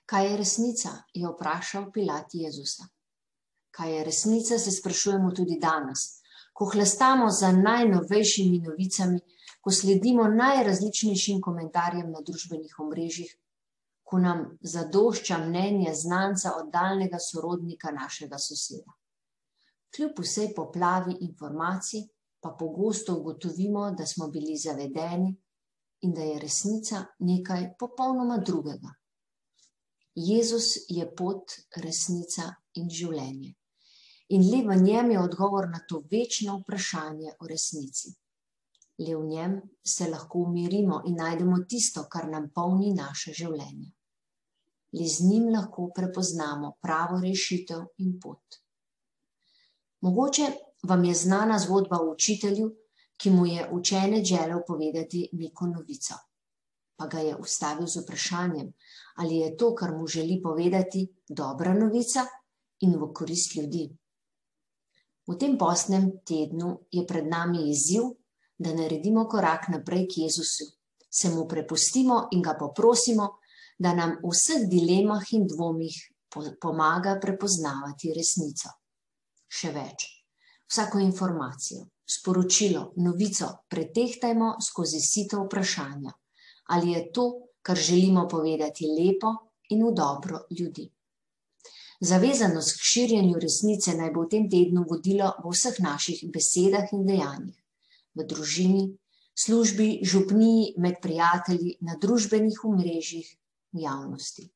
Kaj je resnica? Je vprašal Pilat Jezusa. Kaj je resnica, se sprašujemo tudi danes. Ko hlastamo za najnovejšimi novicami, ko sledimo najrazličnejšim komentarjem na družbenih omrežjih, ko nam zadošča mnenje znanca oddaljenega sorodnika našega soseda. Kljub vsej poplavi informacij pa pogosto ugotovimo, da smo bili zavedeni in da je resnica nekaj popolnoma drugega. Jezus je pot, resnica in življenje. In le v njem je odgovor na to večno vprašanje o resnici. Le v njem se lahko umirimo in najdemo tisto, kar nam polni naše življenje. Le z njim lahko prepoznamo pravo rešitev in pot. Mogoče vam je znana zgodba o učitelju, ki mu je učenec želel povedati neko novico. Pa ga je ustavil z vprašanjem, ali je to, kar mu želi povedati, dobra novica in v korist ljudi. V tem postnem tednu je pred nami izziv, da naredimo korak naprej k Jezusu, se mu prepustimo in ga poprosimo, da nam v vseh dilemah in dvomih pomaga prepoznavati resnico. Še več, vsako informacijo, sporočilo, novico pretehtajmo skozi sito vprašanja, ali je to, kar želimo povedati, lepo in v dobro ljudi. Zavezanost k širjenju resnice naj bo v tem tednu vodilo v vseh naših besedah in dejanjih, v družini, službi, župniji, med prijatelji, na družbenih omrežjih, v javnosti.